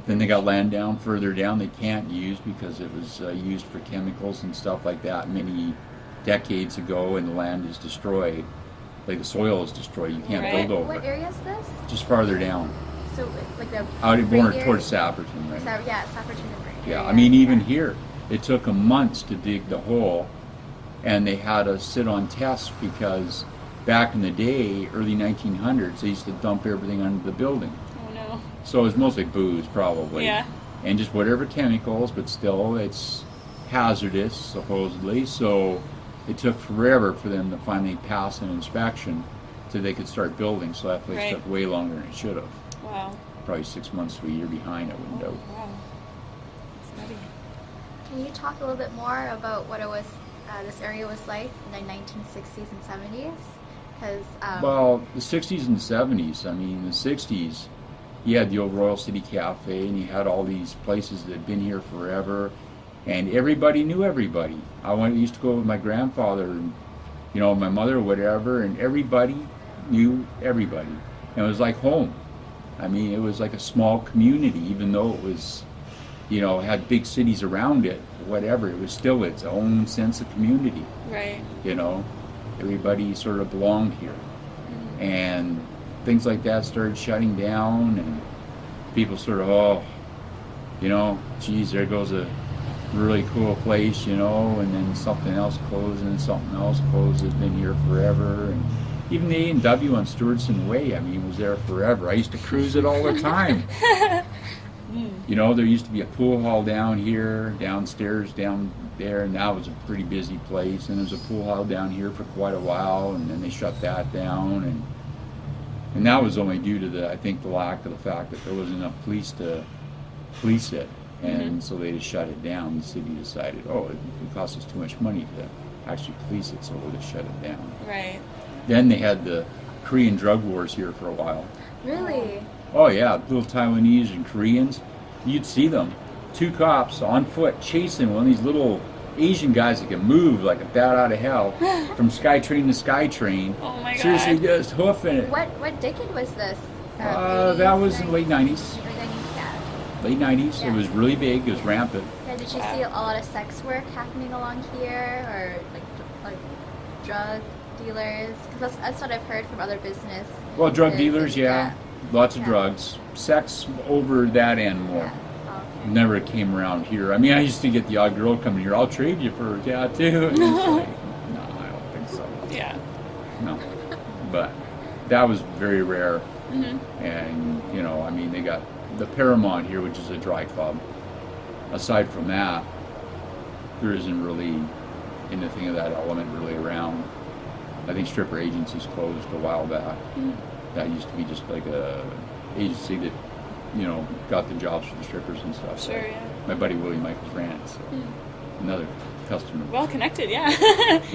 S2: Then they got land down further down they can't use because it was used for chemicals and stuff like that many decades ago, and the land is destroyed. Like the soil is destroyed. You can't
S1: Right.
S2: build over
S3: What
S2: it.
S3: area is this?
S2: Just farther down.
S3: So, like the
S2: Out more
S3: area?
S2: towards Saperton, right?
S3: Yeah, Saperton and Brae
S2: Yeah,
S3: area.
S2: I mean, even here, it took them months to dig the hole, and they had us sit on tests because back in the day, early 1900s, they used to dump everything under the building.
S1: Oh no.
S2: So it was mostly booze, probably.
S1: Yeah.
S2: And just whatever chemicals, but still, it's hazardous, supposedly. So it took forever for them to finally pass an inspection so they could start building. So that place
S1: Right.
S2: took way longer than it should have.
S1: Wow.
S2: Probably 6 months to a year behind, I wouldn't doubt.
S1: Wow. That's nutty.
S3: Can you talk a little bit more about what it was, this area was like in the 1960s and 70s? Because
S2: Well, the 60s and 70s, I mean, the 60s, you had the old Royal City Cafe, and you had all these places that had been here forever, and everybody knew everybody. Used to go with my grandfather, and, you know, my mother, whatever, and everybody knew everybody. And it was like home. I mean, it was like a small community, even though it was, you know, had big cities around it, whatever. It was still its own sense of community,
S1: Right.
S2: you know. Everybody sort of belonged here. And things like that started shutting down, and people sort of, oh, you know, geez, there goes a really cool place, you know, and then something else closed, and something else closed. It's been here forever. And even the A&W on Stewardson Way, I mean, was there forever. I used to cruise it all the time. You know, there used to be a pool hall down here, downstairs, down there, and that was a pretty busy place. And there was a pool hall down here for quite a while, and then they shut that down. And that was only due to the, I think, the lack of the fact that there wasn't enough police to police it. And so they just shut it down. The city decided, oh, it costs us too much money to actually police it, so we'll just shut it down.
S1: Right.
S2: Then they had the Korean drug wars here for a while.
S3: really,
S2: Oh yeah, little Taiwanese and Koreans. You'd see them, 2 cops on foot chasing one of these little Asian guys that can move like a bat out of hell from SkyTrain to SkyTrain.
S1: Oh my God.
S2: Seriously, just hoofing it.
S3: what decade was this?
S2: That was in the late 90s.
S3: Late 90s, yeah.
S2: Late 90s.
S3: Yeah.
S2: It was really big. It was rampant.
S3: Yeah, did you see a lot of sex work happening along here, or like drug dealers? Because that's what I've heard from other business.
S2: Well, drug
S3: is-
S2: dealers, yeah. Lots of
S3: Yeah.
S2: drugs. Sex over that and more.
S3: Yeah. Oh, okay.
S2: Never came around here. I mean, I used to get the odd girl coming here. I'll trade you for a tattoo. And it's like, no, I don't think so.
S1: Yeah.
S2: No. But that was very rare.
S1: Mm-hmm.
S2: And, you know, I mean, they got the Paramount here, which is a dry club. Aside from that, there isn't really anything of that element really around. I think stripper agencies closed a while back. That used to be just like a agency that, you know, got the jobs for the strippers and stuff.
S1: Sure, yeah.
S2: My buddy Willie Michaels ran it, so another customer.
S1: Well connected, yeah.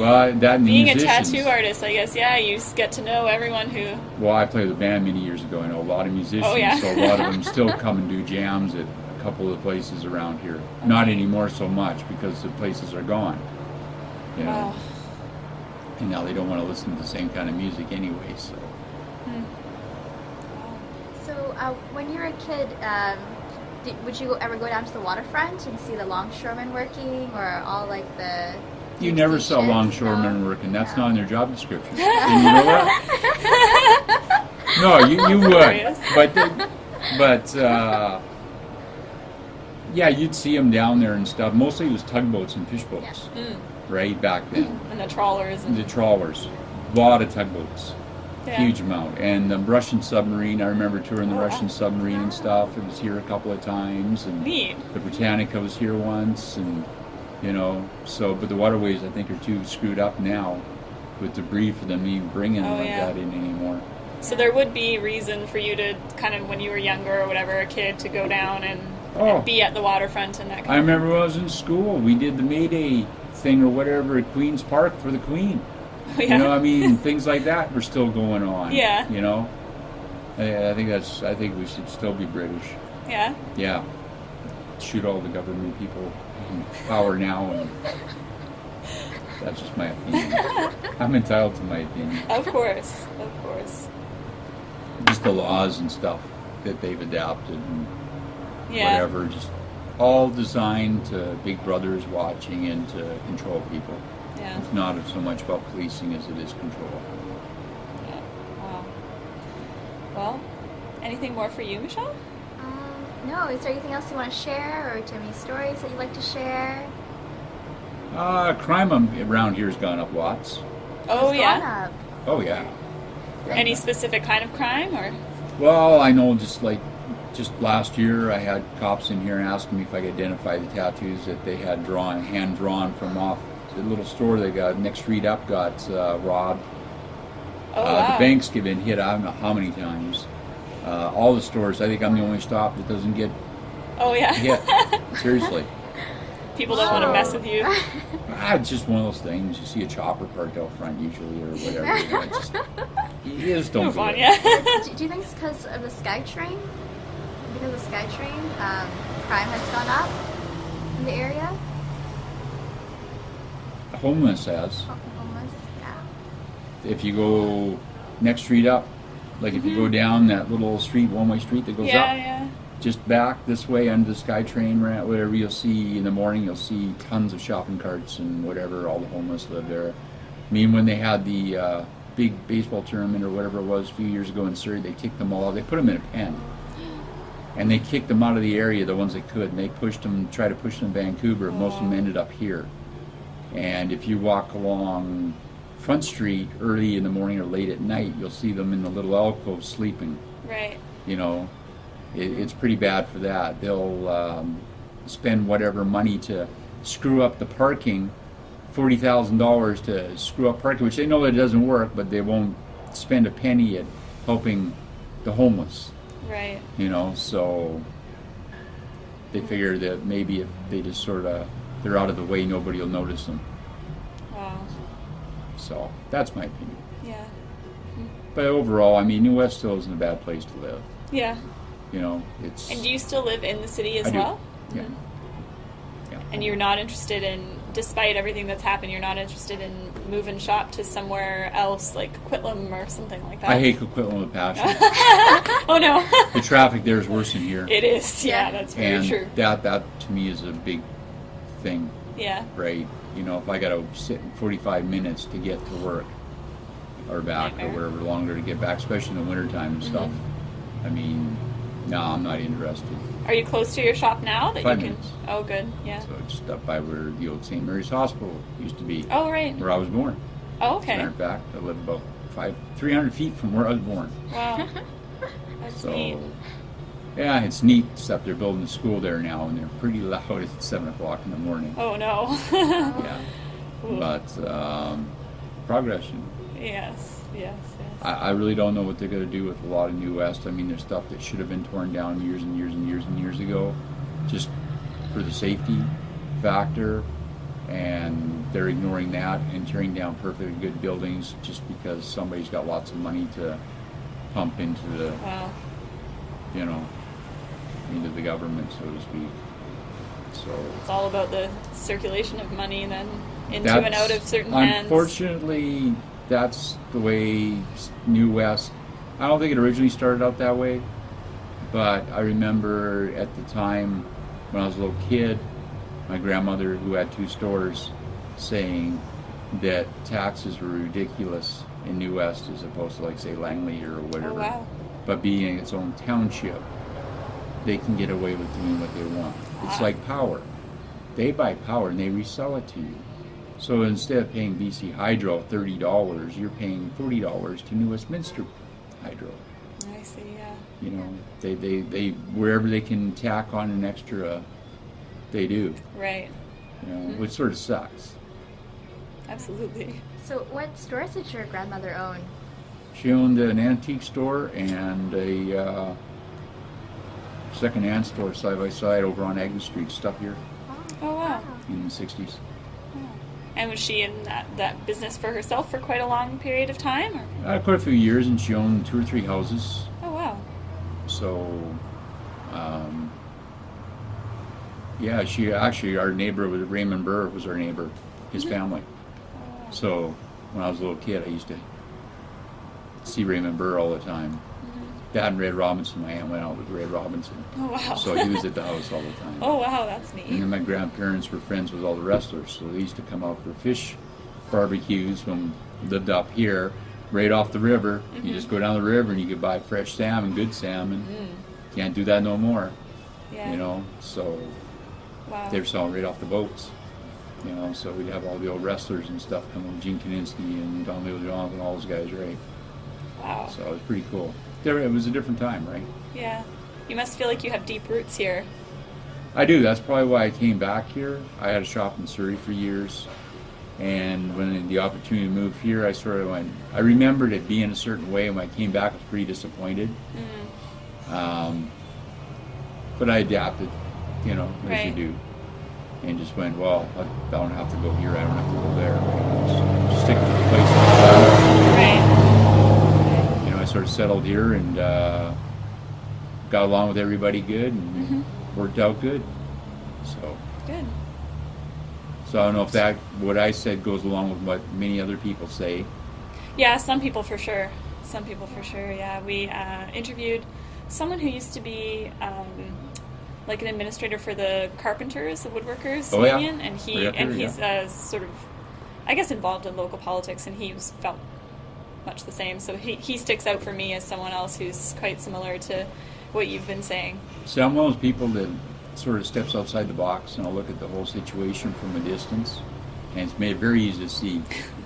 S2: Well, that and the
S1: Being a
S2: musicians.
S1: tattoo artist, I guess, yeah, you get to know everyone who.
S2: Well, I played with a band many years ago. I know a lot of musicians,
S1: Oh, yeah.
S2: so a lot of them still come and do jams at a couple of the places around here. Not anymore so much because the places are gone. You know,
S1: Wow.
S2: and now they don't want to listen to the same kind of music anyway. So
S3: So when you were a kid, would you ever go down to the waterfront and see the longshoremen working, or all like the?
S2: you
S3: deep
S2: never
S3: sea
S2: saw
S3: ships?
S2: longshoremen
S3: No?
S2: working. That's
S3: No.
S2: not in their job description. And you know what? No, you
S1: hilarious.
S2: would, but yeah, you'd see them down there and stuff. Mostly it was tugboats and fish boats, right back then.
S1: And the trawlers. And,
S2: The trawlers, a lot of tugboats,
S1: yeah.
S2: huge amount. And the Russian submarine, I remember touring the
S1: Oh,
S2: Russian
S1: wow.
S2: submarine and stuff. It was here a couple of times, and
S1: Neat.
S2: the Britannica was here once, and you know. So, but the waterways I think are too screwed up now with debris for them even bringing
S1: Oh,
S2: like
S1: yeah.
S2: that in anymore.
S1: So there would be reason for you to kind of, when you were younger or whatever, a kid, to go down and be at the waterfront and that kind
S2: I remember when I was in school, we did the May Day thing or whatever at Queen's Park for the Queen.
S1: of. Yeah.
S2: You know, I mean, things like that were still going on.
S1: Yeah.
S2: You know, I think we should still be British.
S1: Yeah.
S2: Yeah. Shoot all the government people in power now, and that's just my opinion. I'm entitled to my opinion.
S1: Of course. Of course.
S2: Just the laws and stuff that they've adapted and
S1: Yeah.
S2: whatever, just all designed to Big Brother is watching and to control people.
S1: Yeah.
S2: It's not so much about policing as it is control.
S1: Yeah. Wow. Well, anything more for you, Michelle?
S3: No, is there anything else you want to share, or do you have any stories that you'd like to share?
S2: Crime around here has gone up lots.
S1: Oh,
S3: It's
S1: yeah.
S3: gone up.
S2: Oh yeah.
S1: Any specific kind of crime, or?
S2: Well, I know just like just last year, I had cops in here asking me if I could identify the tattoos that they had hand drawn from off the little store they got next street up got robbed.
S1: Oh, wow.
S2: The banks get been hit, I don't know how many times. All the stores, I think I'm the only stop that doesn't get
S1: Oh, yeah.
S2: hit. Seriously.
S1: People don't want to mess with you.
S2: It's just one of those things. You see a chopper parked out front usually or whatever. You just don't
S1: Move
S2: do
S1: on,
S2: it.
S1: yeah.
S3: Do you think it's because of the SkyTrain? Because of the SkyTrain, crime has gone up in the area?
S2: Homeless has.
S3: Homeless, yeah.
S2: If you go next street up, like if you go down that little street, one-way street that goes
S1: Yeah,
S2: up,
S1: yeah.
S2: just back this way under the SkyTrain ramp, whatever you'll see in the morning, you'll see tons of shopping carts and whatever, all the homeless live there. I mean, when they had the big baseball tournament or whatever it was a few years ago in Surrey, they kicked them all out. They put them in a pen. And they kicked them out of the area, the ones that could, and they pushed them, tried to push them to Vancouver. Most of them ended up here. And if you walk along Front Street early in the morning or late at night, you'll see them in the little alcove sleeping.
S1: Right.
S2: You know, it's pretty bad for that. They'll spend whatever money to screw up the parking, $40,000 to screw up parking, which they know that it doesn't work, but they won't spend a penny at helping the homeless.
S1: Right.
S2: You know, so they figure that maybe if they just sort of, they're out of the way, nobody will notice them.
S1: Wow.
S2: So that's my opinion.
S1: Yeah.
S2: But overall, I mean, New West still isn't a bad place to live.
S1: Yeah.
S2: You know, it's...
S1: And do you still live in the city as
S2: I do.
S1: well?
S2: Yeah.
S1: Mhm.
S2: Yeah.
S1: And you're not interested in, despite everything that's happened, you're not interested in moving shop to somewhere else, like Quitlam or something like that?
S2: I hate Coquitlam with passion.
S1: Oh, no.
S2: The traffic there is worse than here.
S1: It is, yeah, that's very
S2: And
S1: true.
S2: that to me is a big thing,
S1: Yeah.
S2: right? You know, if I got to sit in 45 minutes to get to work or back
S1: Nightmare.
S2: or whatever, longer to get back, especially in the wintertime and stuff, I mean, no, I'm not interested.
S1: Are you close to your shop now that
S2: 5
S1: you can?
S2: minutes.
S1: Oh, good. Yeah.
S2: So it's just up by where the old St. Mary's Hospital used to be,
S1: Oh, right.
S2: where I was born.
S1: Oh,
S2: As a
S1: okay.
S2: matter of fact, I live about 300 feet from where I was born.
S1: Wow. That's
S2: So,
S1: neat.
S2: yeah, it's neat stuff. They're building a school there now, and they're pretty loud at 7 o'clock in the morning.
S1: Oh, no.
S2: Yeah,
S1: Ooh.
S2: but progression.
S1: Yes, yes, yes.
S2: I really don't know what they're going to do with a lot of New West. I mean, there's stuff that should have been torn down years and years and years and years ago, just for the safety factor, and they're ignoring that and tearing down perfectly good buildings just because somebody's got lots of money to pump into the,
S1: Wow.
S2: you know, into the government, so to speak. So
S1: It's all about the circulation of money then into and out of certain hands.
S2: unfortunately, that's the way New West. I don't think it originally started out that way, but I remember at the time when I was a little kid, my grandmother, who had 2 stores, saying that taxes were ridiculous in New West as opposed to, like, say, Langley or whatever.
S1: Oh, wow.
S2: But being its own township, they can get away with doing what they want. It's
S1: Wow.
S2: like power. They buy power and they resell it to you. So instead of paying BC Hydro $30, you're paying $40 to New Westminster Hydro.
S1: I see, yeah.
S2: You know, they wherever they can tack on an extra, they do.
S1: Right.
S2: You know, which sort of sucks.
S1: Absolutely.
S3: So what stores did your grandmother own?
S2: She owned an antique store and a second-hand store side by side over on Agnes Street, stuff here
S1: Oh, wow.
S2: in the 60s.
S1: And was she in that business for herself for quite a long period of time? Or?
S2: Quite a few years, and she owned 2 or 3 houses.
S1: Oh, wow.
S2: So, yeah, she actually, our neighbor was Raymond Burr, was our neighbor, his family. So when I was a little kid, I used to see Raymond Burr all the time. That and Red Robinson. My aunt went out with Red Robinson.
S1: Oh, wow.
S2: So he was at the house all the time.
S1: Oh, wow, that's neat.
S2: And then my grandparents were friends with all the wrestlers, so they used to come out for fish barbecues when we lived up here, right off the river. You just go down the river and you could buy fresh salmon, good salmon. Can't do that no more,
S1: Yeah.
S2: you know. So
S1: Wow.
S2: they were selling right off the boats, you know. So we'd have all the old wrestlers and stuff coming, Gene Kaninsky and Don Leo Jonathan, all those guys, right?
S1: Wow.
S2: So it was pretty cool. It was a different time, right?
S1: Yeah. You must feel like you have deep roots here.
S2: I do. That's probably why I came back here. I had a shop in Surrey for years, and when the opportunity to move here, I sort of went. I remembered it being a certain way, and when I came back, I was pretty disappointed. But I adapted, as
S1: Right.
S2: you do, and just went. Well, I don't have to go here. I don't have to go there. Just stick to the place.
S1: Right.
S2: I sort of settled here and got along with everybody good and worked out good. So
S1: Good.
S2: I don't know if what I said goes along with what many other people say.
S1: Yeah, some people for sure. Yeah, we interviewed someone who used to be like an administrator for the carpenters, the woodworkers
S2: Oh, yeah.
S1: union, and
S2: Right up here,
S1: he's sort of, I guess, involved in local politics, and he felt much the same. So he sticks out for me as someone else who's quite similar to what you've been saying.
S2: So I'm one of those people that sort of steps outside the box and I'll look at the whole situation from a distance, and it's made it very easy to see.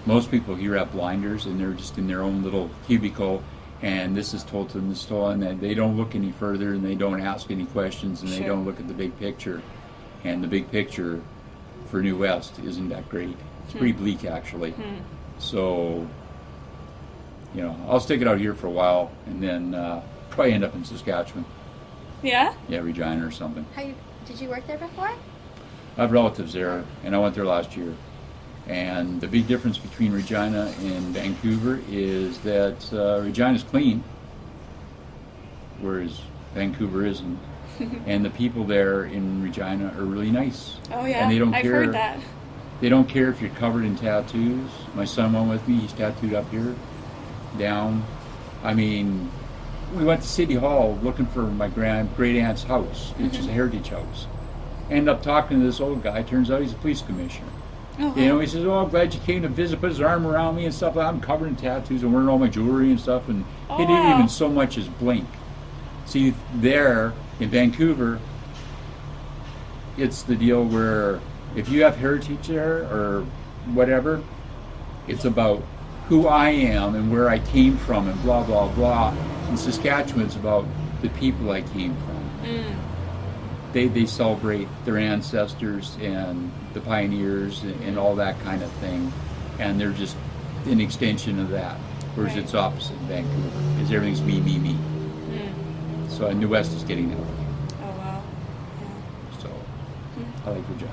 S2: Most people here have blinders and they're just in their own little cubicle, and this is told to them, this is told, and they don't look any further and they don't ask any questions and they
S1: Sure.
S2: don't look at the big picture. And the big picture for New West isn't that great. It's pretty bleak, actually. So, I'll stick it out here for a while and then probably end up in Saskatchewan.
S1: Yeah?
S2: Yeah, Regina or something.
S3: Did you work there before?
S2: I have relatives there, and I went there last year. And the big difference between Regina and Vancouver is that Regina's clean, whereas Vancouver isn't. And the people there in Regina are really nice.
S1: Oh yeah,
S2: And they don't
S1: I've
S2: care.
S1: heard that.
S2: They don't care if you're covered in tattoos. My son went with me. He's tattooed up here, down. I mean, we went to City Hall looking for my great aunt's house, which is a heritage house. End up talking to this old guy. Turns out he's a police commissioner. He says, "Oh, I'm glad you came to visit." Put his arm around me and stuff. I'm covered in tattoos and wearing all my jewelry and stuff, and he didn't
S1: wow.
S2: even so much as blink. See, there in Vancouver, it's the deal where if you have heritage there or whatever, it's about who I am and where I came from and blah, blah, blah. In Saskatchewan, it's about the people I came from. They celebrate their ancestors and the pioneers and all that kind of thing, and they're just an extension of that. Whereas
S1: Right.
S2: it's opposite in Vancouver, is everything's me, me, me. So New West is getting that way.
S1: Oh wow.
S2: So I like Regina.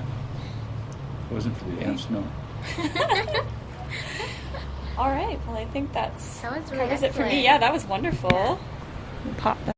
S2: If it wasn't for the damn snow.
S1: All right. Well, I think that
S3: That was really
S1: covers it for me.
S3: excellent.
S1: Yeah, that was wonderful. Pop that.